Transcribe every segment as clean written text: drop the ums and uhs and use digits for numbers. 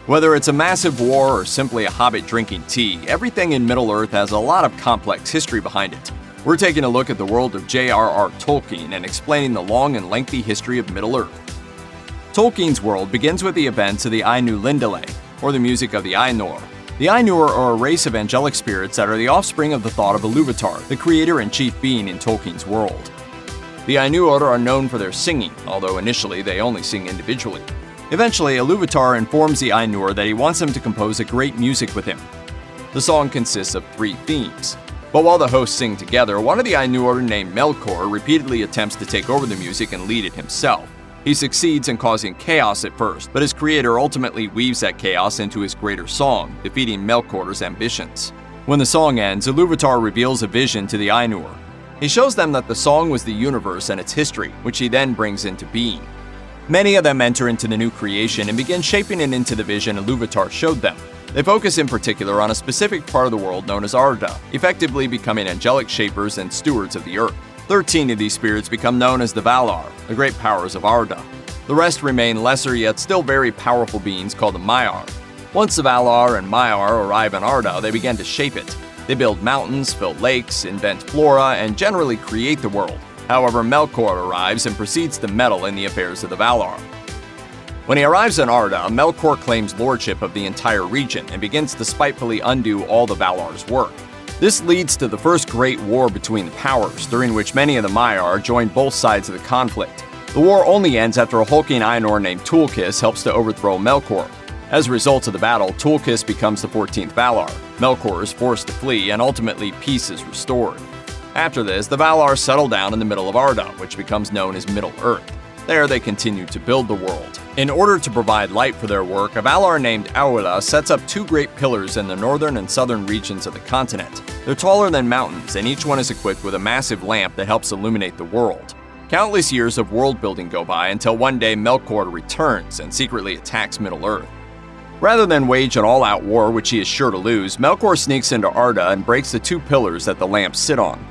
Whether it's a massive war or simply a hobbit drinking tea, everything in Middle-earth has a lot of complex history behind it. We're taking a look at the world of J.R.R. Tolkien and explaining the long and lengthy history of Middle-earth. Tolkien's world begins with the events of the Ainulindale, or the music of the Ainur. The Ainur are a race of angelic spirits that are the offspring of the thought of Iluvatar, the creator and chief being in Tolkien's world. The Ainur are known for their singing, although initially they only sing individually. Eventually, Iluvatar informs the Ainur that he wants them to compose a great music with him. The song consists of 3 themes. But while the hosts sing together, one of the Ainur named Melkor repeatedly attempts to take over the music and lead it himself. He succeeds in causing chaos at first, but his creator ultimately weaves that chaos into his greater song, defeating Melkor's ambitions. When the song ends, Iluvatar reveals a vision to the Ainur. He shows them that the song was the universe and its history, which he then brings into being. Many of them enter into the new creation and begin shaping it into the vision Iluvatar showed them. They focus in particular on a specific part of the world known as Arda, effectively becoming angelic shapers and stewards of the earth. 13 of these spirits become known as the Valar, the great powers of Arda. The rest remain lesser yet still very powerful beings called the Maiar. Once the Valar and Maiar arrive in Arda, they begin to shape it. They build mountains, fill lakes, invent flora, and generally create the world. However, Melkor arrives and proceeds to meddle in the affairs of the Valar. When he arrives in Arda, Melkor claims lordship of the entire region and begins to spitefully undo all the Valar's work. This leads to the first great war between the powers, during which many of the Maiar join both sides of the conflict. The war only ends after a hulking Ainur named Tulkas helps to overthrow Melkor. As a result of the battle, Tulkas becomes the 14th Valar. Melkor is forced to flee, and ultimately peace is restored. After this, the Valar settle down in the middle of Arda, which becomes known as Middle-earth. There, they continue to build the world. In order to provide light for their work, a Valar named Aula sets up 2 great pillars in the northern and southern regions of the continent. They're taller than mountains, and each one is equipped with a massive lamp that helps illuminate the world. Countless years of world building go by until one day Melkor returns and secretly attacks Middle-earth. Rather than wage an all-out war which he is sure to lose, Melkor sneaks into Arda and breaks the 2 pillars that the lamps sit on.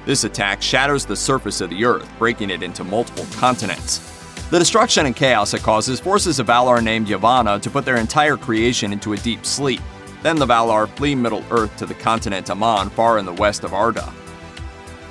This attack shatters the surface of the earth, breaking it into multiple continents. The destruction and chaos it causes forces a Valar named Yavanna to put their entire creation into a deep sleep. Then the Valar flee Middle-earth to the continent Aman far in the west of Arda.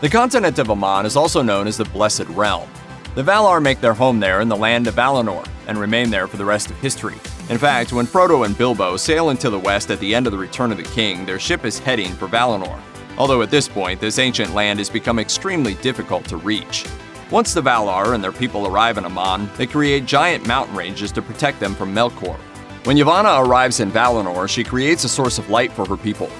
The continent of Aman is also known as the Blessed Realm. The Valar make their home there in the land of Valinor and remain there for the rest of history. In fact, when Frodo and Bilbo sail into the west at the end of the Return of the King, their ship is heading for Valinor. Although at this point, this ancient land has become extremely difficult to reach. Once the Valar and their people arrive in Aman, they create giant mountain ranges to protect them from Melkor. When Yavanna arrives in Valinor, she creates a source of light for her people.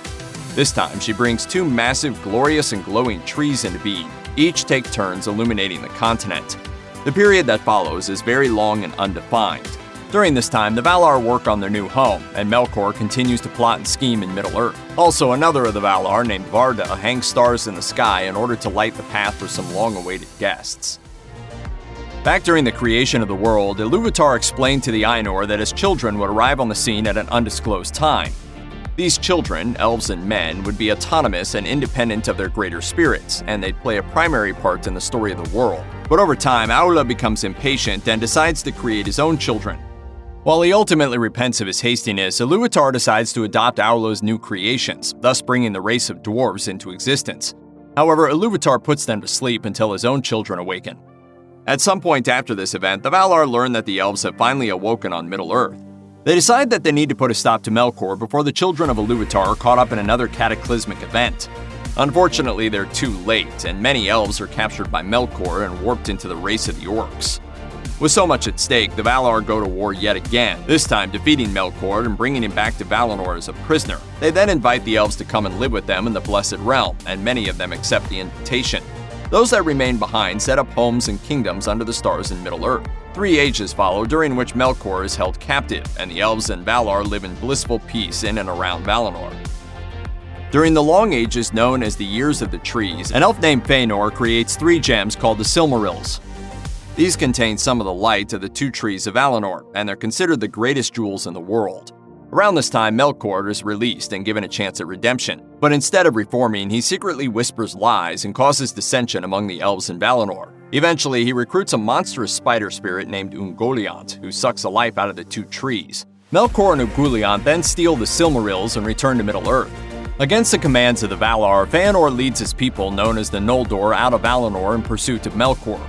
This time, she brings 2 massive, glorious, and glowing trees into being. Each take turns illuminating the continent. The period that follows is very long and undefined. During this time, the Valar work on their new home, and Melkor continues to plot and scheme in Middle-earth. Also, another of the Valar, named Varda, hangs stars in the sky in order to light the path for some long-awaited guests. Back during the creation of the world, Iluvatar explained to the Ainur that his children would arrive on the scene at an undisclosed time. These children, elves and men, would be autonomous and independent of their greater spirits, and they'd play a primary part in the story of the world. But over time, Aula becomes impatient and decides to create his own children. While he ultimately repents of his hastiness, Iluvatar decides to adopt Aula's new creations, thus bringing the race of dwarves into existence. However, Iluvatar puts them to sleep until his own children awaken. At some point after this event, the Valar learn that the elves have finally awoken on Middle-earth. They decide that they need to put a stop to Melkor before the children of Iluvatar are caught up in another cataclysmic event. Unfortunately, they're too late, and many elves are captured by Melkor and warped into the race of the orcs. With so much at stake, the Valar go to war yet again, this time defeating Melkor and bringing him back to Valinor as a prisoner. They then invite the elves to come and live with them in the Blessed Realm, and many of them accept the invitation. Those that remain behind set up homes and kingdoms under the stars in Middle-earth. 3 ages follow, during which Melkor is held captive, and the elves and Valar live in blissful peace in and around Valinor. During the long ages known as the Years of the Trees, an elf named Fëanor creates 3 gems called the Silmarils. These contain some of the light of the 2 trees of Valinor, and they're considered the greatest jewels in the world. Around this time, Melkor is released and given a chance at redemption, but instead of reforming, he secretly whispers lies and causes dissension among the elves in Valinor. Eventually, he recruits a monstrous spider spirit named Ungoliant, who sucks the life out of the 2 trees. Melkor and Ugruliant then steal the Silmarils and return to Middle-earth. Against the commands of the Valar, Feanor leads his people, known as the Noldor, out of Valinor in pursuit of Melkor.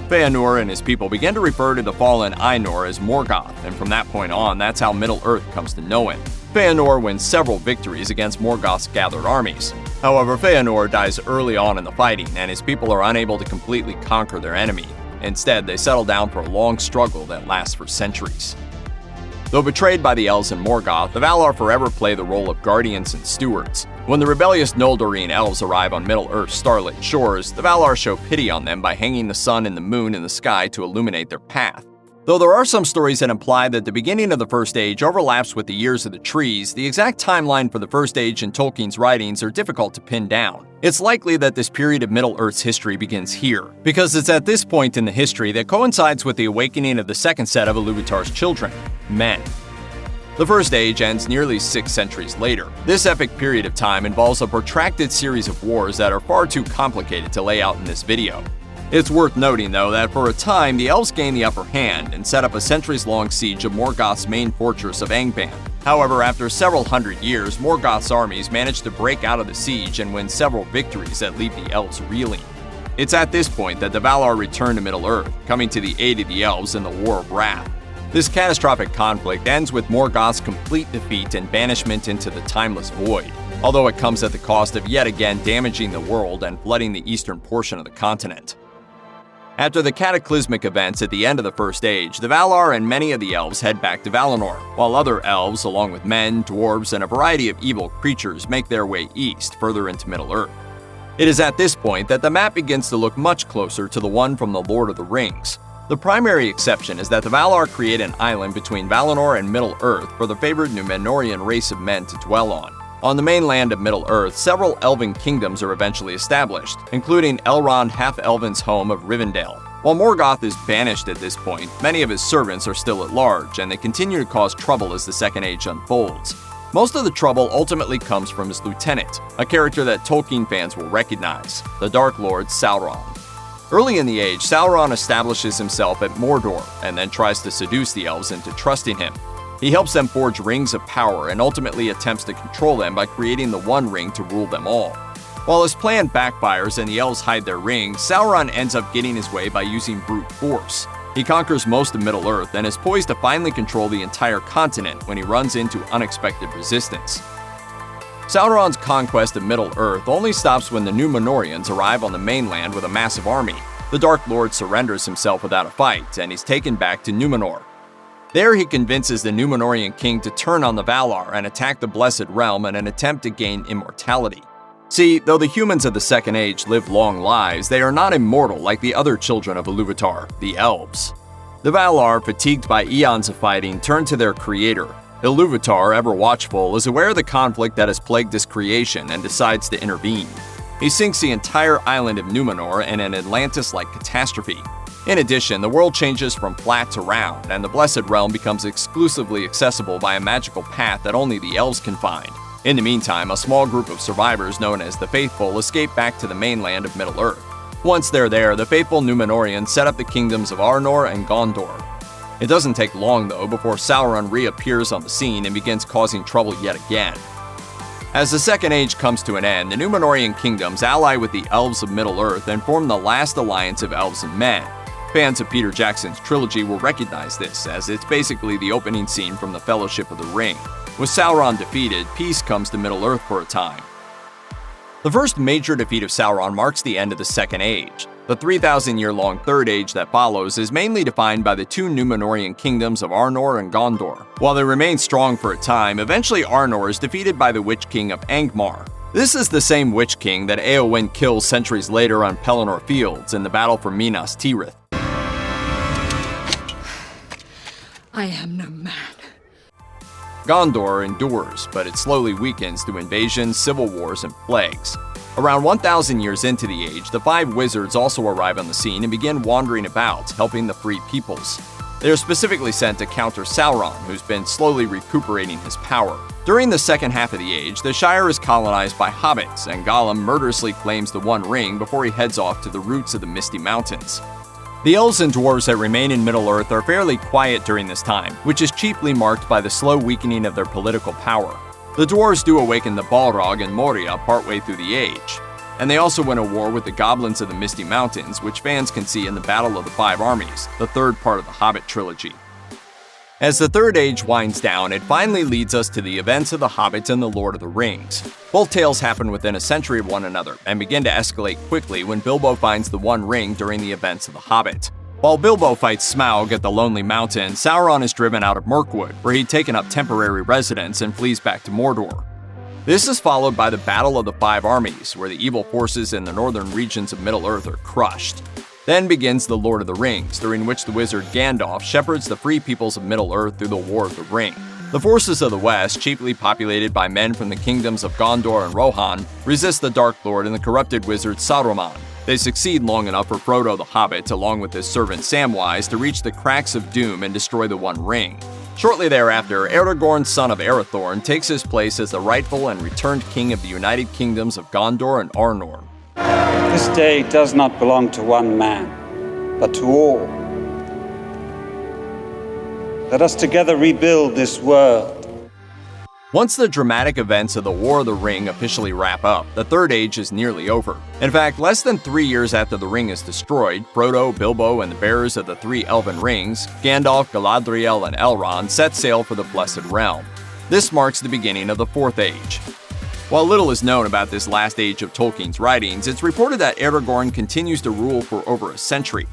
Feanor and his people begin to refer to the fallen Ainur as Morgoth, and from that point on, that's how Middle-earth comes to know him. Feanor wins several victories against Morgoth's gathered armies. However, Feanor dies early on in the fighting, and his people are unable to completely conquer their enemy. Instead, they settle down for a long struggle that lasts for centuries. Though betrayed by the elves and Morgoth, the Valar forever play the role of guardians and stewards. When the rebellious Noldorian elves arrive on Middle-earth's starlit shores, the Valar show pity on them by hanging the sun and the moon in the sky to illuminate their path. Though there are some stories that imply that the beginning of the First Age overlaps with the years of the trees, the exact timeline for the First Age in Tolkien's writings are difficult to pin down. It's likely that this period of Middle-earth's history begins here, because it's at this point in the history that coincides with the awakening of the second set of Iluvatar's children, men. The First Age ends nearly 6 centuries later. This epic period of time involves a protracted series of wars that are far too complicated to lay out in this video. It's worth noting, though, that for a time, the elves gained the upper hand and set up a centuries-long siege of Morgoth's main fortress of Angband. However, after several hundred years, Morgoth's armies managed to break out of the siege and win several victories that leave the elves reeling. It's at this point that the Valar return to Middle-earth, coming to the aid of the elves in the War of Wrath. This catastrophic conflict ends with Morgoth's complete defeat and banishment into the Timeless Void, although it comes at the cost of yet again damaging the world and flooding the eastern portion of the continent. After the cataclysmic events at the end of the First Age, the Valar and many of the elves head back to Valinor, while other elves, along with men, dwarves, and a variety of evil creatures, make their way east, further into Middle-earth. It is at this point that the map begins to look much closer to the one from The Lord of the Rings. The primary exception is that the Valar create an island between Valinor and Middle-earth for the favored Numenorian race of men to dwell on. On the mainland of Middle-earth, several elven kingdoms are eventually established, including Elrond half-elven's home of Rivendell. While Morgoth is banished at this point, many of his servants are still at large, and they continue to cause trouble as the Second Age unfolds. Most of the trouble ultimately comes from his lieutenant, a character that Tolkien fans will recognize, the Dark Lord Sauron. Early in the age, Sauron establishes himself at Mordor, and then tries to seduce the elves into trusting him. He helps them forge rings of power and ultimately attempts to control them by creating the One Ring to rule them all. While his plan backfires and the elves hide their rings, Sauron ends up getting his way by using brute force. He conquers most of Middle-earth and is poised to finally control the entire continent when he runs into unexpected resistance. Sauron's conquest of Middle-earth only stops when the Numenorians arrive on the mainland with a massive army. The Dark Lord surrenders himself without a fight, and he's taken back to Numenor. There he convinces the Numenorian king to turn on the Valar and attack the Blessed Realm in an attempt to gain immortality. See, though the humans of the Second Age live long lives, they are not immortal like the other children of Iluvatar, the elves. The Valar, fatigued by eons of fighting, turn to their creator. Iluvatar, ever watchful, is aware of the conflict that has plagued his creation and decides to intervene. He sinks the entire island of Numenor in an Atlantis-like catastrophe. In addition, the world changes from flat to round, and the Blessed Realm becomes exclusively accessible by a magical path that only the elves can find. In the meantime, a small group of survivors known as the Faithful escape back to the mainland of Middle-earth. Once they're there, the faithful Numenorians set up the kingdoms of Arnor and Gondor. It doesn't take long, though, before Sauron reappears on the scene and begins causing trouble yet again. As the Second Age comes to an end, the Numenorian kingdoms ally with the elves of Middle-earth and form the last alliance of elves and men. Fans of Peter Jackson's trilogy will recognize this, as it's basically the opening scene from the Fellowship of the Ring. With Sauron defeated, peace comes to Middle-earth for a time. The first major defeat of Sauron marks the end of the Second Age. The 3,000-year-long Third Age that follows is mainly defined by the two Numenorian kingdoms of Arnor and Gondor. While they remain strong for a time, eventually Arnor is defeated by the Witch King of Angmar. This is the same Witch King that Éowyn kills centuries later on Pelennor Fields in the battle for Minas Tirith. I am no man. Gondor endures, but it slowly weakens through invasions, civil wars, and plagues. Around 1,000 years into the age, the five wizards also arrive on the scene and begin wandering about, helping the free peoples. They are specifically sent to counter Sauron, who's been slowly recuperating his power. During the second half of the age, the Shire is colonized by hobbits, and Gollum murderously claims the One Ring before he heads off to the roots of the Misty Mountains. The elves and dwarves that remain in Middle-earth are fairly quiet during this time, which is chiefly marked by the slow weakening of their political power. The dwarves do awaken the Balrog and Moria partway through the age, and they also win a war with the goblins of the Misty Mountains, which fans can see in the Battle of the Five Armies, the third part of the Hobbit trilogy. As the Third Age winds down, it finally leads us to the events of The Hobbit and The Lord of the Rings. Both tales happen within a century of one another, and begin to escalate quickly when Bilbo finds the One Ring during the events of The Hobbit. While Bilbo fights Smaug at the Lonely Mountain, Sauron is driven out of Mirkwood, where he'd taken up temporary residence, and flees back to Mordor. This is followed by the Battle of the Five Armies, where the evil forces in the northern regions of Middle-earth are crushed. Then begins The Lord of the Rings, during which the wizard Gandalf shepherds the free peoples of Middle-earth through the War of the Ring. The forces of the West, chiefly populated by men from the kingdoms of Gondor and Rohan, resist the Dark Lord and the corrupted wizard Saruman. They succeed long enough for Frodo the Hobbit, along with his servant Samwise, to reach the Cracks of Doom and destroy the One Ring. Shortly thereafter, Aragorn, son of Arathorn, takes his place as the rightful and returned king of the United Kingdoms of Gondor and Arnor. This day does not belong to one man, but to all. Let us together rebuild this world. Once the dramatic events of the War of the Ring officially wrap up, the Third Age is nearly over. In fact, less than 3 years after the ring is destroyed, Frodo, Bilbo, and the bearers of the three elven rings, Gandalf, Galadriel, and Elrond, set sail for the Blessed Realm. This marks the beginning of the Fourth Age. While little is known about this last age of Tolkien's writings, it's reported that Aragorn continues to rule for over a century.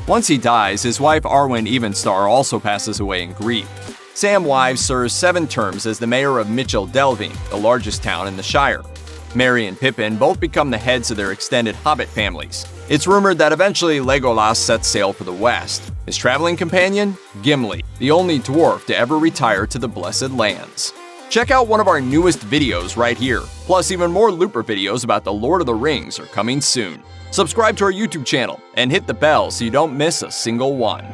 Once he dies, his wife Arwen Evenstar also passes away in grief. Samwise serves 7 terms as the mayor of Mitchell Delving, the largest town in the Shire. Merry and Pippin both become the heads of their extended Hobbit families. It's rumored that eventually Legolas sets sail for the west. His traveling companion? Gimli, the only dwarf to ever retire to the Blessed Lands. Check out one of our newest videos right here. Plus, even more Looper videos about The Lord of the Rings are coming soon. Subscribe to our YouTube channel and hit the bell so you don't miss a single one.